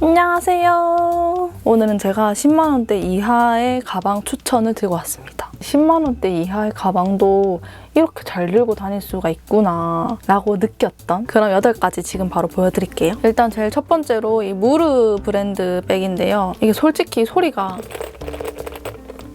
안녕하세요. 오늘은 제가 10만원대 이하의 가방 추천을 들고 왔습니다. 10만원대 이하의 가방도 이렇게 잘 들고 다닐 수가 있구나 라고 느꼈던 그런 8가지 지금 바로 보여드릴게요. 일단 제일 첫 번째로 이 무르 브랜드 백인데요. 이게 솔직히 소리가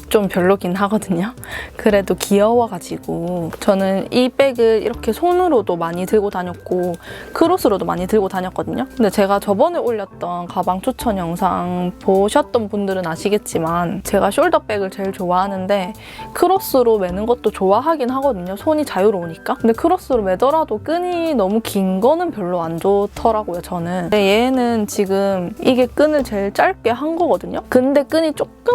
좀 별로긴 하거든요. 그래도 귀여워가지고 저는 이 백을 이렇게 손으로도 많이 들고 다녔고 크로스로도 많이 들고 다녔거든요. 근데 제가 저번에 올렸던 가방 추천 영상 보셨던 분들은 아시겠지만 제가 숄더백을 제일 좋아하는데 크로스로 매는 것도 좋아하긴 하거든요. 손이 자유로우니까. 근데 크로스로 매더라도 끈이 너무 긴 거는 별로 안 좋더라고요, 저는. 근데 얘는 지금 이게 끈을 제일 짧게 한 거거든요. 근데 끈이 조금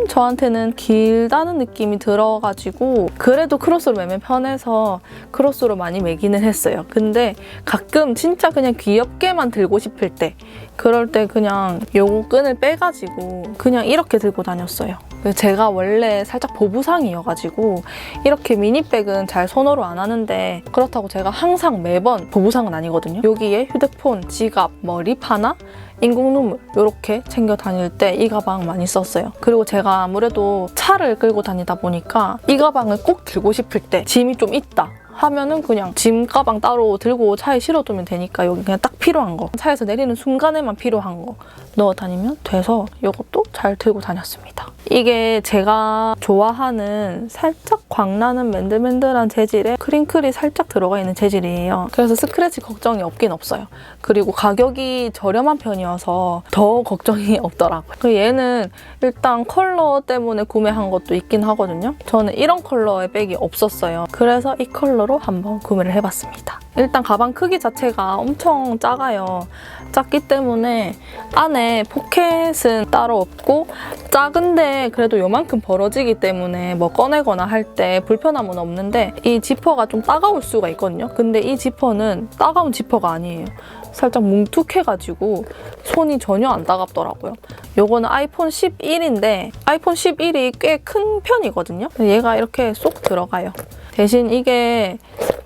저한테는 길다는 느낌이 들어가지고 그래도 크로스로 매면 편해서 크로스로 많이 매기는 했어요. 근데 가끔 진짜 그냥 귀엽게만 들고 싶을 때 그럴 때 그냥 요거 끈을 빼가지고 그냥 이렇게 들고 다녔어요. 제가 원래 살짝 보부상이어가지고 이렇게 미니백은 잘 선호를 안 하는데 그렇다고 제가 항상 매번 보부상은 아니거든요. 여기에 휴대폰, 지갑, 립 하나, 인공 눈물 이렇게 챙겨 다닐 때 이 가방 많이 썼어요. 그리고 제가 아무래도 차를 끌고 다니다 보니까 이 가방을 꼭 들고 싶을 때 짐이 좀 있다 하면은 그냥 짐 가방 따로 들고 차에 실어두면 되니까 여기 그냥 딱 필요한 거, 차에서 내리는 순간에만 필요한 거 넣어 다니면 돼서 이것도 잘 들고 다녔습니다. 이게 제가 좋아하는 살짝 광나는 맨들맨들한 재질에 크링클이 살짝 들어가 있는 재질이에요. 그래서 스크래치 걱정이 없긴 없어요. 그리고 가격이 저렴한 편이어서 더 걱정이 없더라고요. 얘는 일단 컬러 때문에 구매한 것도 있긴 하거든요. 저는 이런 컬러의 백이 없었어요. 그래서 이 컬러로 한번 구매를 해봤습니다. 일단 가방 크기 자체가 엄청 작아요. 작기 때문에 안에 포켓은 따로 없고 작은데 그래도 요만큼 벌어지기 때문에 뭐 꺼내거나 할 때 불편함은 없는데 이 지퍼가 좀 따가울 수가 있거든요. 근데 이 지퍼는 따가운 지퍼가 아니에요. 살짝 뭉툭해가지고 손이 전혀 안 따갑더라고요. 요거는 아이폰 11인데 아이폰 11이 꽤 큰 편이거든요. 얘가 이렇게 쏙 들어가요. 대신 이게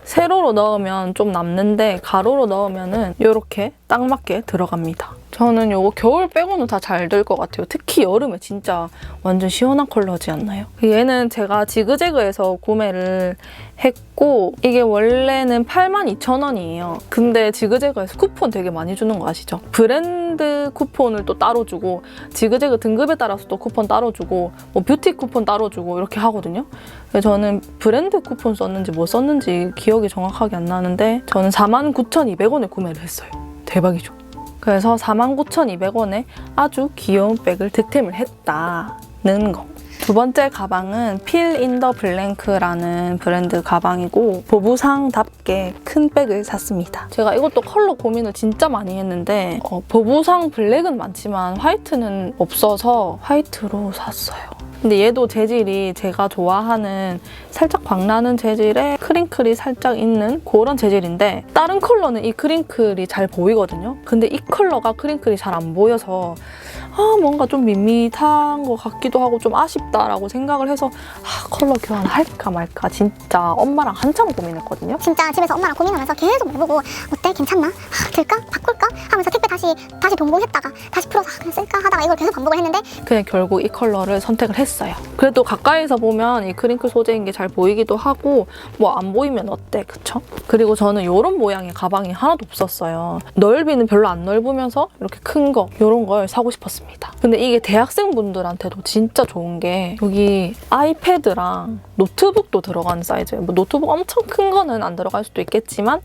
세로로 넣으면 좀 남는데 가로로 넣으면은 이렇게 딱 맞게 들어갑니다. 저는 요거 겨울 빼고는 다 잘 될 것 같아요. 특히 여름에 진짜 완전 시원한 컬러지 않나요? 얘는 제가 지그재그에서 구매를 했고 이게 원래는 82,000원이에요. 근데 지그재그에서 쿠폰 되게 많이 주는 거 아시죠? 브랜드 쿠폰을 또 따로 주고 지그재그 등급에 따라서 또 쿠폰 따로 주고 뭐 뷰티 쿠폰 따로 주고 이렇게 하거든요. 그래서 저는 브랜드 쿠폰 썼는지 뭐 썼는지 기억이 정확하게 안 나는데 저는 49,200원에 구매를 했어요. 대박이죠? 그래서 49,200원에 아주 귀여운 백을 득템을 했다는 거. 두 번째 가방은 필 인 더 블랭크라는 브랜드 가방이고 보부상답게 큰 백을 샀습니다. 제가 이것도 컬러 고민을 진짜 많이 했는데 보부상 블랙은 많지만 화이트는 없어서 화이트로 샀어요. 근데 얘도 재질이 제가 좋아하는 살짝 광나는 재질에 크링클이 살짝 있는 그런 재질인데 다른 컬러는 이 크링클이 잘 보이거든요. 근데 이 컬러가 크링클이 잘 안 보여서 뭔가 좀 밋밋한 것 같기도 하고 좀 아쉽다라고 생각을 해서 컬러 교환할까 말까 진짜 엄마랑 한참 고민했거든요. 진짜 집에서 엄마랑 고민하면서 계속 해보고 어때? 괜찮나? 들까? 바꿀까? 하면서 택배 다시 동봉했다가 다시 풀어서 그냥 쓸까 하다가 이걸 계속 반복을 했는데 그냥 결국 이 컬러를 선택을 했어요. 그래도 가까이서 보면 이 크링클 소재인 게 잘 보이기도 하고 뭐 안 보이면 어때? 그쵸? 그리고 저는 이런 모양의 가방이 하나도 없었어요. 넓이는 별로 안 넓으면서 이렇게 큰 거 이런 걸 사고 싶었습니다. 근데 이게 대학생분들한테도 진짜 좋은 게 여기 아이패드랑 노트북도 들어가는 사이즈예요. 뭐 노트북 엄청 큰 거는 안 들어갈 수도 있겠지만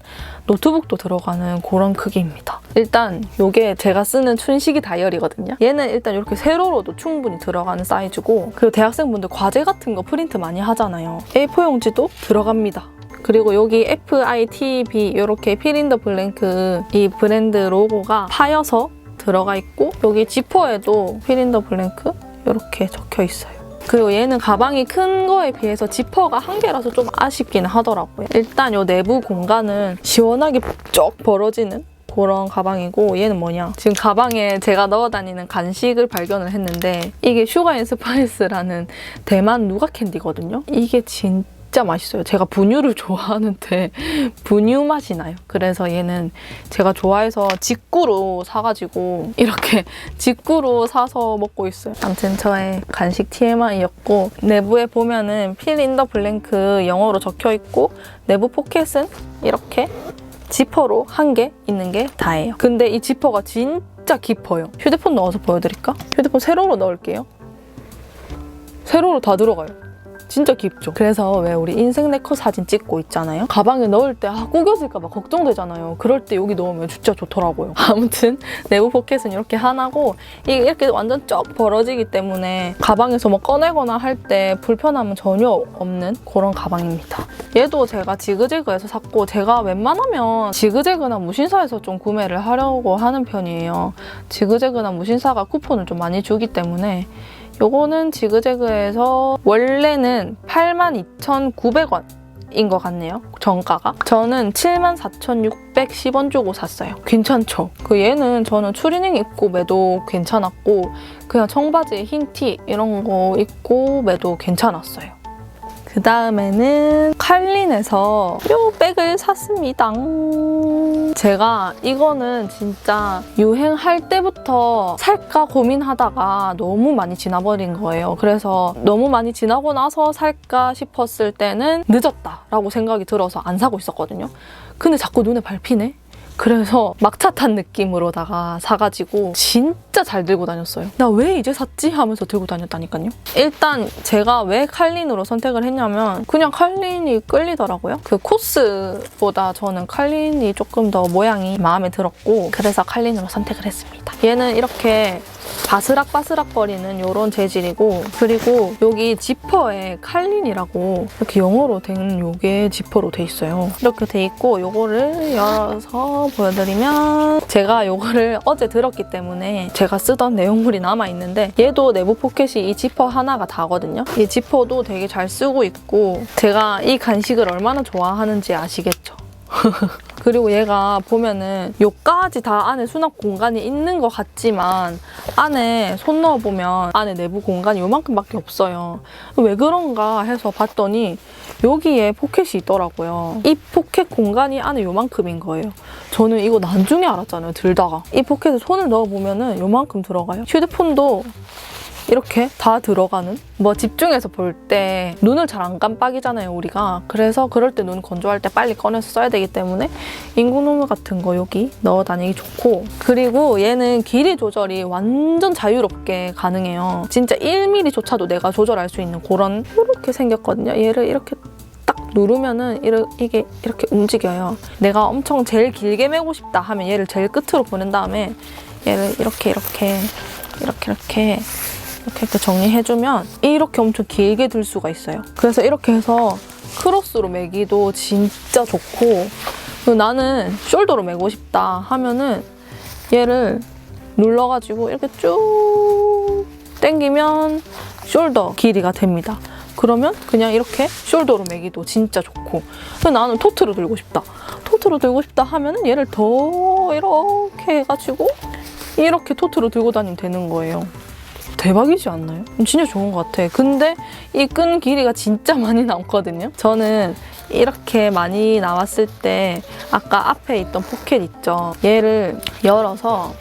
노트북도 들어가는 그런 크기입니다. 일단 이게 제가 쓰는 춘식이 다이어리거든요. 얘는 일단 이렇게 세로로도 충분히 들어가는 사이즈고 그리고 대학생분들 과제 같은 거 프린트 많이 하잖아요. A4 용지도 들어갑니다. 그리고 여기 FITB 이렇게 필 인 더 블랭크 이 브랜드 로고가 파여서 들어가 있고 여기 지퍼에도 필 인 더 블랭크 이렇게 적혀 있어요. 그리고 얘는 가방이 큰 거에 비해서 지퍼가 한 개라서 좀 아쉽긴 하더라고요. 일단 이 내부 공간은 시원하게 쭉 벌어지는 그런 가방이고 얘는 뭐냐? 지금 가방에 제가 넣어 다니는 간식을 발견을 했는데 이게 슈가 앤 스파이스라는 대만 누가 캔디거든요. 이게 진짜 진짜 맛있어요. 제가 분유를 좋아하는데 분유 맛이 나요. 그래서 얘는 제가 좋아해서 직구로 사가지고 이렇게 직구로 사서 먹고 있어요. 아무튼 저의 간식 TMI였고, 내부에 보면은 필 인 더 블랭크 영어로 적혀 있고, 내부 포켓은 이렇게 지퍼로 한 개 있는 게 다예요. 근데 이 지퍼가 진짜 깊어요. 휴대폰 넣어서 보여드릴까? 휴대폰 세로로 넣을게요. 세로로 다 들어가요. 진짜 깊죠? 그래서 왜 우리 인생 네컷 사진 찍고 있잖아요? 가방에 넣을 때 구겨질까 봐 걱정되잖아요. 그럴 때 여기 넣으면 진짜 좋더라고요. 아무튼 내부 포켓은 이렇게 하나고, 이게 이렇게 완전 쩍 벌어지기 때문에 가방에서 뭐 꺼내거나 할 때 불편함은 전혀 없는 그런 가방입니다. 얘도 제가 지그재그에서 샀고, 제가 웬만하면 지그재그나 무신사에서 좀 구매를 하려고 하는 편이에요. 지그재그나 무신사가 쿠폰을 좀 많이 주기 때문에. 요거는 지그재그에서 원래는 82,900원인 것 같네요. 정가가. 저는 74,610원 주고 샀어요. 괜찮죠? 얘는 저는 추리닝 입고 매도 괜찮았고, 그냥 청바지에 흰 티 이런 거 입고 매도 괜찮았어요. 그 다음에는 칼린에서 이 백을 샀습니다. 제가 이거는 진짜 유행할 때부터 살까 고민하다가 너무 많이 지나버린 거예요. 그래서 너무 많이 지나고 나서 살까 싶었을 때는 늦었다라고 생각이 들어서 안 사고 있었거든요. 근데 자꾸 눈에 밟히네? 그래서 막차 탄 느낌으로다가 사가지고 진짜 잘 들고 다녔어요. 나 왜 이제 샀지? 하면서 들고 다녔다니까요. 일단 제가 왜 칼린으로 선택을 했냐면 그냥 칼린이 끌리더라고요. 그 코스보다 저는 칼린이 조금 더 모양이 마음에 들었고, 그래서 칼린으로 선택을 했습니다. 얘는 이렇게 바스락바스락 거리는 이런 재질이고, 그리고 여기 지퍼에 칼린이라고 이렇게 영어로 된 요게 지퍼로 돼 있어요. 이렇게 돼 있고, 요거를 열어서 보여드리면, 제가 요거를 어제 들었기 때문에 제가 쓰던 내용물이 남아있는데, 얘도 내부 포켓이 이 지퍼 하나가 다거든요. 이 지퍼도 되게 잘 쓰고 있고, 제가 이 간식을 얼마나 좋아하는지 아시겠죠? 그리고 얘가 보면은 요까지 다 안에 수납 공간이 있는 것 같지만 안에 손 넣어보면 안에 내부 공간이 요만큼밖에 없어요. 왜 그런가 해서 봤더니 여기에 포켓이 있더라고요. 이 포켓 공간이 안에 요만큼인 거예요. 저는 이거 나중에 알았잖아요, 들다가. 이 포켓에 손을 넣어보면은 요만큼 들어가요. 휴대폰도 이렇게 다 들어가는? 뭐 집중해서 볼 때 눈을 잘 안 깜빡이잖아요, 우리가. 그래서 그럴 때 눈 건조할 때 빨리 꺼내서 써야 되기 때문에 인공눈물 같은 거 여기 넣어 다니기 좋고, 그리고 얘는 길이 조절이 완전 자유롭게 가능해요. 진짜 1mm조차도 내가 조절할 수 있는 그런, 이렇게 생겼거든요. 얘를 이렇게 딱 누르면은 이게 이렇게 움직여요. 내가 엄청 제일 길게 메고 싶다 하면 얘를 제일 끝으로 보낸 다음에 얘를 이렇게 정리해주면 이렇게 엄청 길게 들 수가 있어요. 그래서 이렇게 해서 크로스로 매기도 진짜 좋고, 그리고 나는 숄더로 매고 싶다 하면은 얘를 눌러가지고 이렇게 쭉 당기면 숄더 길이가 됩니다. 그러면 그냥 이렇게 숄더로 매기도 진짜 좋고, 나는 토트로 들고 싶다. 토트로 들고 싶다 하면은 얘를 더 이렇게 해가지고 이렇게 토트로 들고 다니면 되는 거예요. 대박이지 않나요? 진짜 좋은 것 같아. 근데 이 끈 길이가 진짜 많이 남거든요. 저는 이렇게 많이 나왔을 때 아까 앞에 있던 포켓 있죠? 얘를 열어서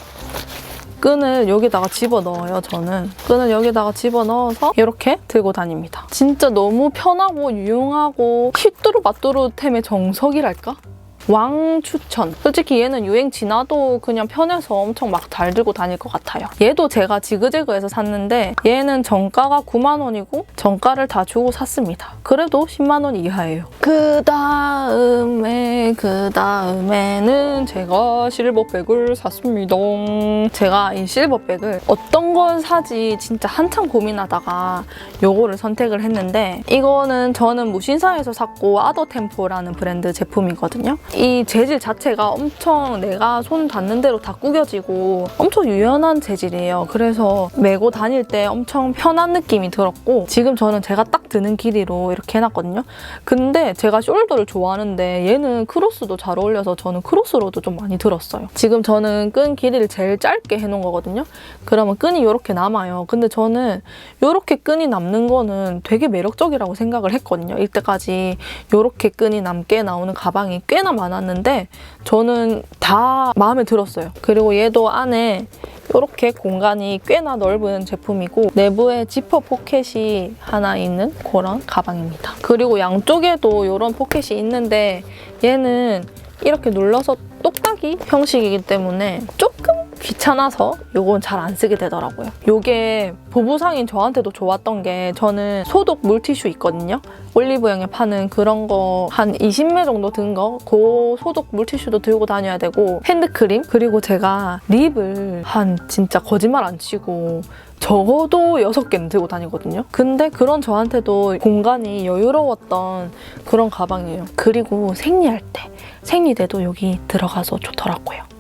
끈을 여기다가 집어넣어요, 저는. 끈을 여기다가 집어넣어서 이렇게 들고 다닙니다. 진짜 너무 편하고 유용하고 휘뚜루마뚜루템의 정석이랄까? 왕 추천. 솔직히 얘는 유행 지나도 그냥 편해서 엄청 막 잘 들고 다닐 것 같아요. 얘도 제가 지그재그에서 샀는데 얘는 정가가 9만 원이고 정가를 다 주고 샀습니다. 그래도 10만 원 이하예요. 그 다음에는 제가 실버백을 샀습니다. 제가 이 실버백을 어떤 걸 사지 진짜 한참 고민하다가 요거를 선택을 했는데, 이거는 저는 무신사에서 샀고 아더템포라는 브랜드 제품이거든요. 이 재질 자체가 엄청 내가 손 닿는 대로 다 구겨지고 엄청 유연한 재질이에요. 그래서 메고 다닐 때 엄청 편한 느낌이 들었고, 지금 저는 제가 딱 드는 길이로 이렇게 해놨거든요. 근데 제가 숄더를 좋아하는데 얘는 크로스도 잘 어울려서 저는 크로스로도 좀 많이 들었어요. 지금 저는 끈 길이를 제일 짧게 해놓은 거거든요. 그러면 끈이 이렇게 남아요. 근데 저는 이렇게 끈이 남는 거는 되게 매력적이라고 생각을 했거든요. 이때까지 이렇게 끈이 남게 나오는 가방이 꽤나 많았는데 저는 다 마음에 들었어요. 그리고 얘도 안에 이렇게 공간이 꽤나 넓은 제품이고 내부에 지퍼 포켓이 하나 있는 그런 가방입니다. 그리고 양쪽에도 이런 포켓이 있는데 얘는 이렇게 눌러서 똑딱이 형식이기 때문에 조금 귀찮아서 이건 잘 안 쓰게 되더라고요. 이게 보부상인 저한테도 좋았던 게, 저는 소독 물티슈 있거든요. 올리브영에 파는 그런 거 한 20매 정도 든 거, 그 소독 물티슈도 들고 다녀야 되고, 핸드크림, 그리고 제가 립을 한 진짜 거짓말 안 치고 적어도 6개는 들고 다니거든요. 근데 그런 저한테도 공간이 여유로웠던 그런 가방이에요. 그리고 생리할 때, 생리대도 여기 들어가서 좋더라고요.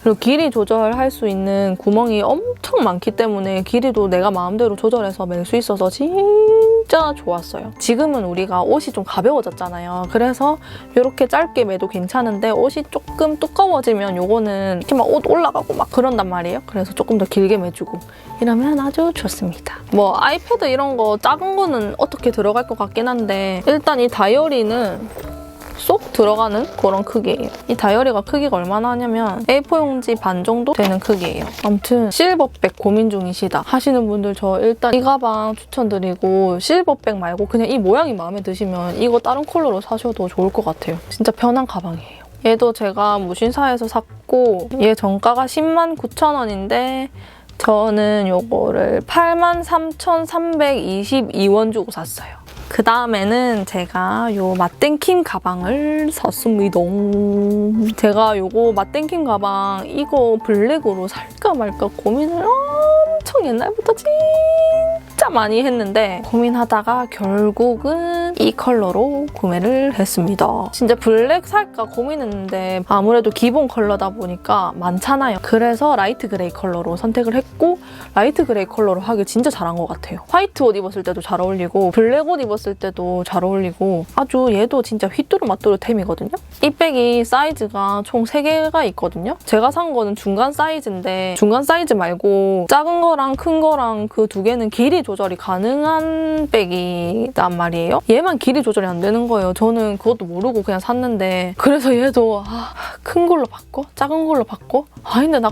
그리고 길이 조절할 수 있는 구멍이 엄청 많기 때문에 길이도 내가 마음대로 조절해서 멜 수 있어서 진짜 좋았어요. 지금은 우리가 옷이 좀 가벼워졌잖아요. 그래서 이렇게 짧게 매도 괜찮은데 옷이 조금 두꺼워지면 이거는 이렇게 막 옷 올라가고 막 그런단 말이에요. 그래서 조금 더 길게 매주고 이러면 아주 좋습니다. 뭐 아이패드 이런 거 작은 거는 어떻게 들어갈 것 같긴 한데, 일단 이 다이어리는 쏙 들어가는 그런 크기예요. 이 다이어리가 크기가 얼마나 하냐면 A4 용지 반 정도 되는 크기예요. 아무튼 실버백 고민 중이시다 하시는 분들 저 일단 이 가방 추천드리고, 실버백 말고 그냥 이 모양이 마음에 드시면 이거 다른 컬러로 사셔도 좋을 것 같아요. 진짜 편한 가방이에요. 얘도 제가 무신사에서 샀고 얘 정가가 109,000원인데 저는 요거를 83,322원 주고 샀어요. 그 다음에는 제가 요 맛땡킴 가방을 샀습니다. 제가 요거 맛땡킴 가방 이거 블랙으로 살까 말까 고민을 엄청 옛날부터 진짜 많이 했는데, 고민하다가 결국은 이 컬러로 구매를 했습니다. 진짜 블랙 살까 고민했는데 아무래도 기본 컬러다 보니까 많잖아요. 그래서 라이트 그레이 컬러로 선택을 했고, 라이트 그레이 컬러로 하길 진짜 잘한 것 같아요. 화이트 옷 입었을 때도 잘 어울리고 블랙 옷 입었을 때도 잘 어울리고, 아주 얘도 진짜 휘뚜루마뚜루템이거든요. 이 백이 사이즈가 총 3개가 있거든요. 제가 산 거는 중간 사이즈인데 중간 사이즈 말고 작은 거랑 큰 거랑 그 2개는 길이 조절이 가능한 백이란 말이에요. 얘만 길이 조절이 안 되는 거예요. 저는 그것도 모르고 그냥 샀는데, 그래서 얘도 큰 걸로 바꿔? 작은 걸로 바꿔?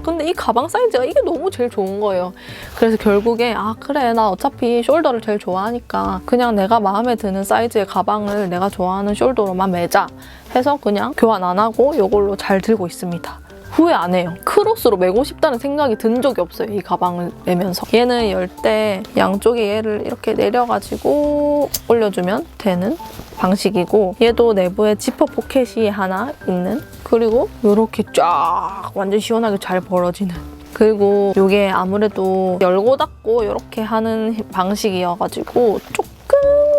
근데 이 가방 사이즈가 이게 너무 제일 좋은 거예요. 그래서 결국에 그래, 나 어차피 숄더를 제일 좋아하니까 그냥 내가 마음에 드는 사이즈의 가방을 내가 좋아하는 숄더로만 매자 해서 그냥 교환 안 하고 이걸로 잘 들고 있습니다. 후회 안 해요. 크로스로 메고 싶다는 생각이 든 적이 없어요, 이 가방을 매면서. 얘는 열 때 양쪽에 얘를 이렇게 내려가지고 올려주면 되는 방식이고, 얘도 내부에 지퍼 포켓이 하나 있는, 그리고 이렇게 쫙 완전 시원하게 잘 벌어지는, 그리고 이게 아무래도 열고 닫고 이렇게 하는 방식이어가지고 조금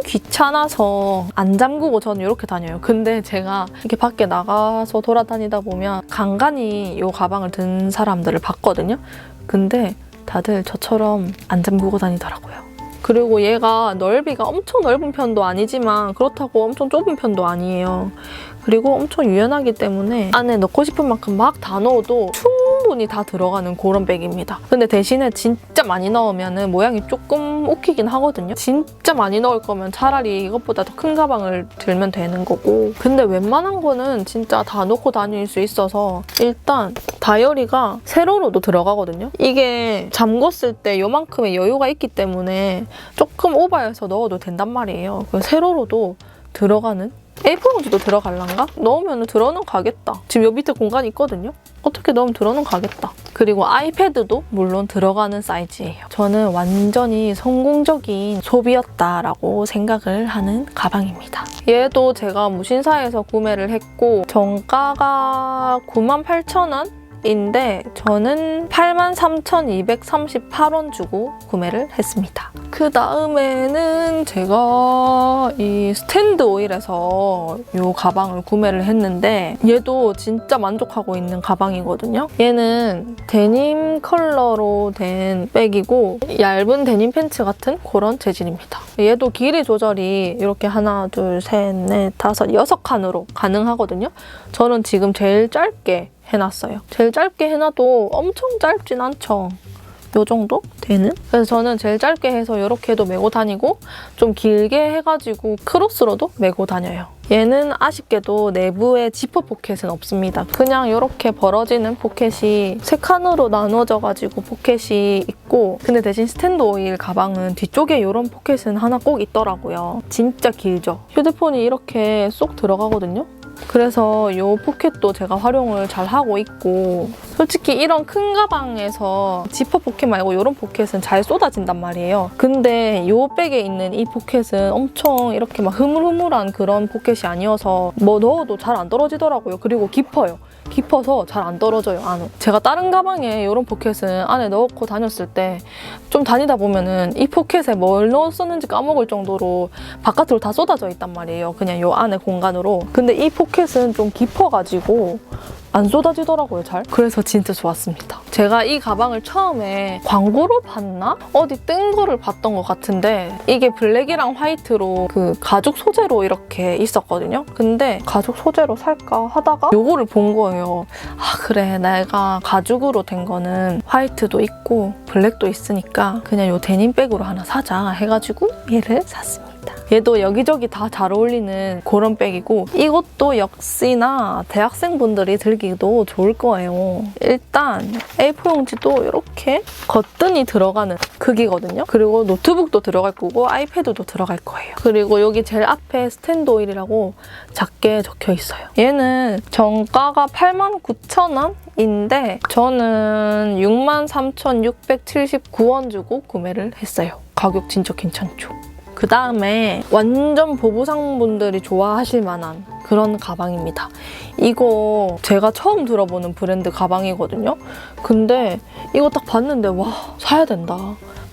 귀찮아서 안 잠그고 저는 이렇게 다녀요. 근데 제가 이렇게 밖에 나가서 돌아다니다 보면 간간히 이 가방을 든 사람들을 봤거든요. 근데 다들 저처럼 안 잠그고 다니더라고요. 그리고 얘가 넓이가 엄청 넓은 편도 아니지만 그렇다고 엄청 좁은 편도 아니에요. 그리고 엄청 유연하기 때문에 안에 넣고 싶은 만큼 막 다 넣어도 충분히 다 들어가는 그런 백입니다. 근데 대신에 진짜 많이 넣으면 모양이 조금 웃기긴 하거든요. 진짜 많이 넣을 거면 차라리 이것보다 더 큰 가방을 들면 되는 거고, 근데 웬만한 거는 진짜 다 넣고 다닐 수 있어서. 일단 다이어리가 세로로도 들어가거든요. 이게 잠궜을 때 요만큼의 여유가 있기 때문에 조금 오버해서 넣어도 된단 말이에요. 세로로도 들어가는, A4 용지도 들어갈란가? 넣으면 들어는 가겠다. 지금 요 밑에 공간이 있거든요. 어떻게 넣으면 들어는 가겠다. 그리고 아이패드도 물론 들어가는 사이즈예요. 저는 완전히 성공적인 소비였다라고 생각을 하는 가방입니다. 얘도 제가 무신사에서 구매를 했고 정가가 98,000원? 인데 저는 83,238원 주고 구매를 했습니다. 그 다음에는 제가 이 스탠드 오일에서 이 가방을 구매를 했는데 얘도 진짜 만족하고 있는 가방이거든요. 얘는 데님 컬러로 된 백이고 얇은 데님 팬츠 같은 그런 재질입니다. 얘도 길이 조절이 이렇게 하나, 둘, 셋, 넷, 다섯, 6칸으로 가능하거든요. 저는 지금 제일 짧게 해놨어요. 제일 짧게 해놔도 엄청 짧진 않죠. 요 정도 되는? 그래서 저는 제일 짧게 해서 이렇게도 메고 다니고 좀 길게 해가지고 크로스로도 메고 다녀요. 얘는 아쉽게도 내부에 지퍼 포켓은 없습니다. 그냥 이렇게 벌어지는 포켓이 3칸으로 나눠져가지고 포켓이 있고 근데 대신 스탠드 오일 가방은 뒤쪽에 이런 포켓은 하나 꼭 있더라고요. 진짜 길죠? 휴대폰이 이렇게 쏙 들어가거든요? 그래서 이 포켓도 제가 활용을 잘 하고 있고 솔직히 이런 큰 가방에서 지퍼 포켓 말고 이런 포켓은 잘 쏟아진단 말이에요. 근데 이 백에 있는 이 포켓은 엄청 이렇게 막 흐물흐물한 그런 포켓이 아니어서 뭐 넣어도 잘 안 떨어지더라고요. 그리고 깊어요. 깊어서 잘 안 떨어져요, 안으로. 제가 다른 가방에 이런 포켓은 안에 넣고 다녔을 때 좀 다니다 보면은 이 포켓에 뭘 넣었었는지 까먹을 정도로 바깥으로 다 쏟아져 있단 말이에요. 그냥 이 안에 공간으로. 근데 이 포켓은 좀 깊어가지고 안 쏟아지더라고요, 잘. 그래서 진짜 좋았습니다. 제가 이 가방을 처음에 광고로 봤나? 어디 뜬 거를 봤던 것 같은데 이게 블랙이랑 화이트로 그 가죽 소재로 이렇게 있었거든요. 근데 가죽 소재로 살까 하다가 요거를 본 거예요. 아 그래, 내가 가죽으로 된 거는 화이트도 있고 블랙도 있으니까 그냥 요 데님백으로 하나 사자 해가지고 얘를 샀습니다. 얘도 여기저기 다 잘 어울리는 그런 백이고 이것도 역시나 대학생분들이 들기도 좋을 거예요. 일단 A4 용지도 이렇게 거뜬히 들어가는 크기거든요. 그리고 노트북도 들어갈 거고 아이패드도 들어갈 거예요. 그리고 여기 제일 앞에 스탠드 오일이라고 작게 적혀 있어요. 얘는 정가가 89,000원인데 저는 63,679원 주고 구매를 했어요. 가격 진짜 괜찮죠? 그 다음에 완전 보부상분들이 좋아하실 만한 그런 가방입니다. 이거 제가 처음 들어보는 브랜드 가방이거든요. 근데 이거 딱 봤는데 와, 사야 된다.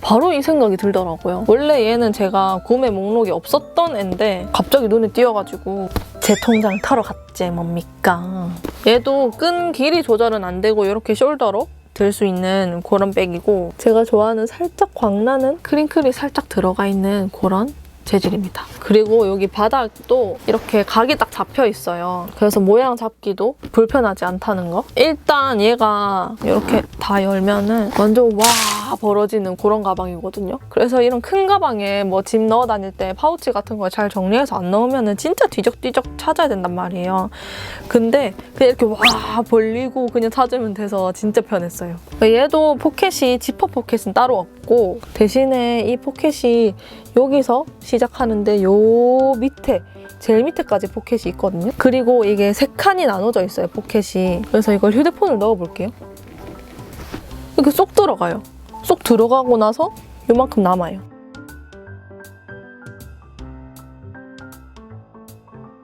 바로 이 생각이 들더라고요. 원래 얘는 제가 구매 목록에 없었던 앤데 갑자기 눈에 띄어가지고 제 통장 털어 갔지 뭡니까. 얘도 끈 길이 조절은 안 되고 이렇게 숄더로 들 수 있는 그런 백이고 제가 좋아하는 살짝 광나는 크링클이 살짝 들어가 있는 그런 재질입니다. 그리고 여기 바닥도 이렇게 각이 딱 잡혀 있어요. 그래서 모양 잡기도 불편하지 않다는 거. 일단 얘가 이렇게 다 열면은 완전 와 벌어지는 그런 가방이거든요. 그래서 이런 큰 가방에 뭐 짐 넣어 다닐 때 파우치 같은 거 잘 정리해서 안 넣으면은 진짜 뒤적뒤적 찾아야 된단 말이에요. 근데 그냥 이렇게 와 벌리고 그냥 찾으면 돼서 진짜 편했어요. 얘도 포켓이 지퍼 포켓은 따로 없고 대신에 이 포켓이 여기서 시작하는데 요 밑에 제일 밑에까지 포켓이 있거든요. 그리고 이게 3칸이 나눠져 있어요, 포켓이. 그래서 이걸 휴대폰을 넣어볼게요. 이렇게 쏙 들어가요. 쏙 들어가고 나서 요만큼 남아요.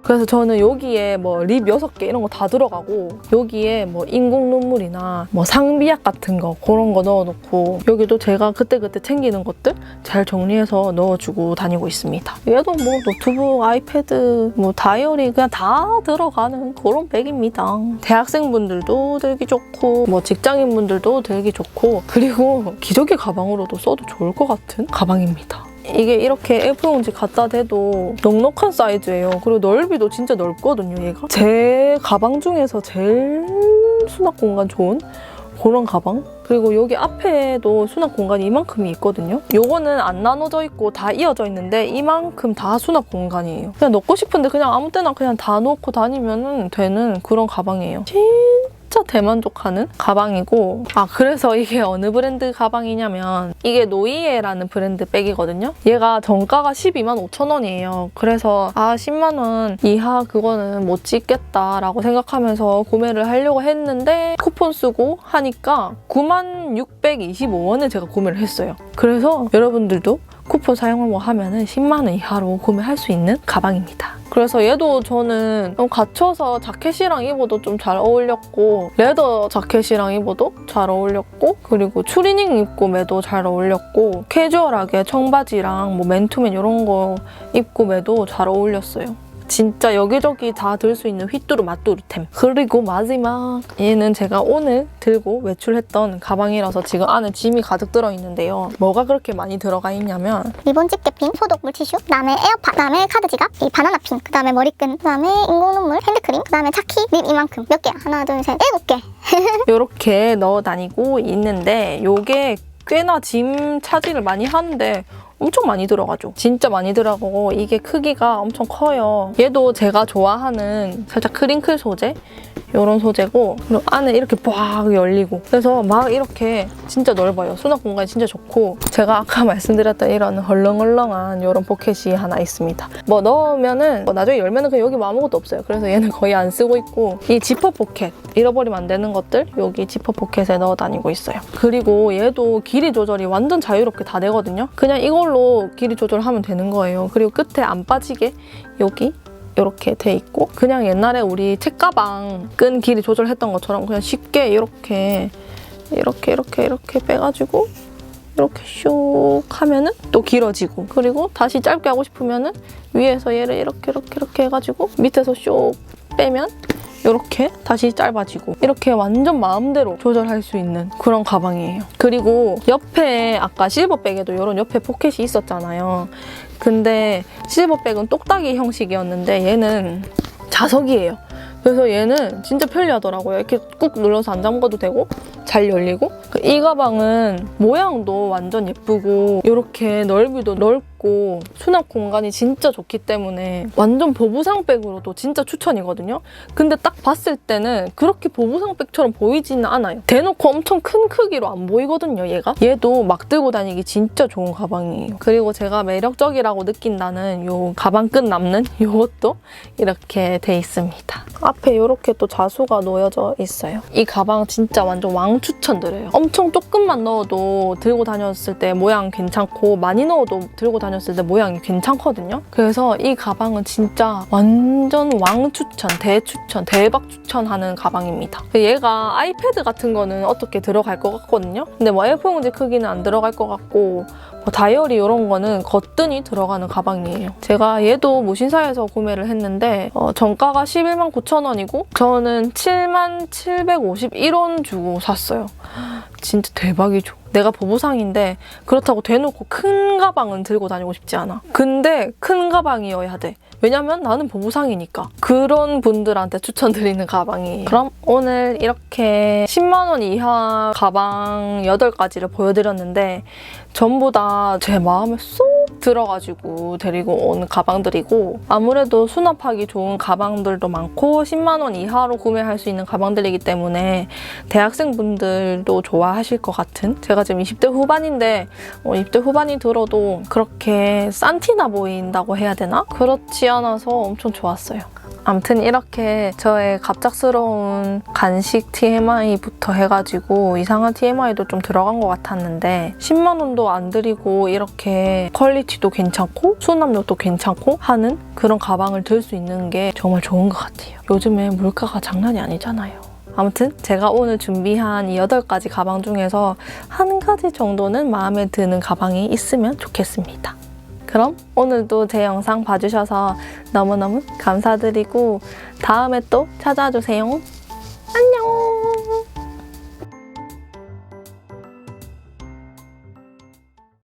그래서 저는 여기에 뭐 립 6개 이런 거 다 들어가고 여기에 뭐 인공 눈물이나 뭐 상비약 같은 거 그런 거 넣어놓고 여기도 제가 그때그때 챙기는 것들 잘 정리해서 넣어주고 다니고 있습니다. 얘도 뭐 노트북, 아이패드, 뭐 다이어리 그냥 다 들어가는 그런 백입니다. 대학생분들도 들기 좋고 뭐 직장인분들도 들기 좋고 그리고 기저귀 가방으로도 써도 좋을 것 같은 가방입니다. 이게 이렇게 A4 용지 갖다 대도 넉넉한 사이즈예요. 그리고 넓이도 진짜 넓거든요, 얘가. 제 가방 중에서 제일 수납 공간 좋은 그런 가방? 그리고 여기 앞에도 수납 공간이 이만큼이 있거든요. 요거는 안 나눠져 있고 다 이어져 있는데 이만큼 다 수납 공간이에요. 그냥 넣고 싶은데 그냥 아무 때나 그냥 다 넣고 다니면 되는 그런 가방이에요. 진짜 대만족하는 가방이고 그래서 이게 어느 브랜드 가방이냐면 이게 노이에라는 브랜드 백이거든요. 얘가 정가가 125,000원이에요. 그래서 10만 원 이하 그거는 못 찍겠다라고 생각하면서 구매를 하려고 했는데 쿠폰 쓰고 하니까 96,625원에 제가 구매를 했어요. 그래서 여러분들도 쿠폰 사용을 하면 10만 원 이하로 구매할 수 있는 가방입니다. 그래서 얘도 저는 갖춰서 자켓이랑 입어도 좀 잘 어울렸고 레더 자켓이랑 입어도 잘 어울렸고 그리고 추리닝 입고 매도 잘 어울렸고 캐주얼하게 청바지랑 뭐 맨투맨 이런 거 입고 매도 잘 어울렸어요. 진짜 여기저기 다 들 수 있는 휘뚜루 마뚜루템. 그리고 마지막 얘는 제가 오늘 들고 외출했던 가방이라서 지금 안에 짐이 가득 들어있는데요. 뭐가 그렇게 많이 들어가 있냐면 리본 집게핀, 소독 물티슈, 그다음에 에어팟, 그다음에 카드 지갑, 이 바나나핀, 그다음에 머리끈, 그다음에 인공 눈물, 핸드크림, 그다음에 차키, 립 이만큼. 몇 개야? 하나, 둘, 셋, 7개. 이렇게 넣어 다니고 있는데 요게 꽤나 짐 차지를 많이 하는데 엄청 많이 들어가죠. 진짜 많이 들어가고 이게 크기가 엄청 커요. 얘도 제가 좋아하는 살짝 크링클 소재? 이런 소재고 그리고 안에 이렇게 꽉 열리고 그래서 막 이렇게 진짜 넓어요. 수납 공간이 진짜 좋고 제가 아까 말씀드렸던 이런 헐렁헐렁한 이런 포켓이 하나 있습니다. 뭐 넣으면은 나중에 열면은 그냥 여기 뭐 아무것도 없어요. 그래서 얘는 거의 안 쓰고 있고 이 지퍼 포켓 잃어버리면 안 되는 것들 여기 지퍼 포켓에 넣어 다니고 있어요. 그리고 얘도 길이 조절이 완전 자유롭게 다 되거든요. 그냥 이걸로 길이 조절하면 되는 거예요. 그리고 끝에 안 빠지게 여기 이렇게 돼 있고 그냥 옛날에 우리 책가방 끈 길이 조절했던 것처럼 그냥 쉽게 이렇게 빼가지고 이렇게 슉 하면은 또 길어지고 그리고 다시 짧게 하고 싶으면은 위에서 얘를 이렇게 해가지고 밑에서 슉 빼면 이렇게 다시 짧아지고 이렇게 완전 마음대로 조절할 수 있는 그런 가방이에요. 그리고 옆에 아까 실버백에도 이런 옆에 포켓이 있었잖아요. 근데 실버백은 똑딱이 형식이었는데 얘는 자석이에요. 그래서 얘는 진짜 편리하더라고요. 이렇게 꾹 눌러서 안 잠궈도 되고 잘 열리고 이 가방은 모양도 완전 예쁘고 이렇게 넓이도 넓고 수납 공간이 진짜 좋기 때문에 완전 보부상백으로도 진짜 추천이거든요. 근데 딱 봤을 때는 그렇게 보부상백처럼 보이지는 않아요. 대놓고 엄청 큰 크기로 안 보이거든요, 얘도 막 들고 다니기 진짜 좋은 가방이에요. 그리고 제가 매력적이라고 느낀다는 요 가방끈 남는 요것도 이렇게 돼 있습니다. 앞에 이렇게 또 자수가 놓여져 있어요. 이 가방 진짜 완전 왕 추천드려요. 엄청 조금만 넣어도 들고 다녔을 때 모양 괜찮고 많이 넣어도 들고 다녔을 때 모양이 괜찮거든요. 그래서 이 가방은 진짜 완전 왕 추천, 대추천, 대박 추천하는 가방입니다. 얘가 아이패드 같은 거는 어떻게 들어갈 것 같거든요. 근데 뭐 A4용지 크기는 안 들어갈 것 같고 뭐 다이어리 이런 거는 거뜬히 들어가는 가방이에요. 제가 얘도 무신사에서 구매를 했는데 정가가 11만 9천 원이고 저는 7만 751원 주고 샀어요. 진짜 대박이죠. 내가 보부상인데 그렇다고 대놓고 큰 가방은 들고 다니고 싶지 않아. 근데 큰 가방이어야 돼. 왜냐면 나는 보부상이니까. 그런 분들한테 추천드리는 가방이에요. 그럼 오늘 이렇게 10만 원 이하 가방 8가지를 보여드렸는데 전부 다 제 마음에 쏙 들어가지고 데리고 온 가방들이고 아무래도 수납하기 좋은 가방들도 많고 10만 원 이하로 구매할 수 있는 가방들이기 때문에 대학생분들도 좋아하실 것 같은 제가 지금 20대 후반인데 20대 후반이 들어도 그렇게 싼티나 보인다고 해야 되나? 그렇지 않아서 엄청 좋았어요. 아무튼 이렇게 저의 갑작스러운 간식 TMI부터 해가지고 이상한 TMI도 좀 들어간 것 같았는데 10만 원도 안 들이고 이렇게 퀄리티도 괜찮고 수납력도 괜찮고 하는 그런 가방을 들 수 있는 게 정말 좋은 것 같아요. 요즘에 물가가 장난이 아니잖아요. 아무튼 제가 오늘 준비한 이 8가지 가방 중에서 한 가지 정도는 마음에 드는 가방이 있으면 좋겠습니다. 그럼 오늘도 제 영상 봐주셔서 너무너무 감사드리고 다음에 또 찾아주세요.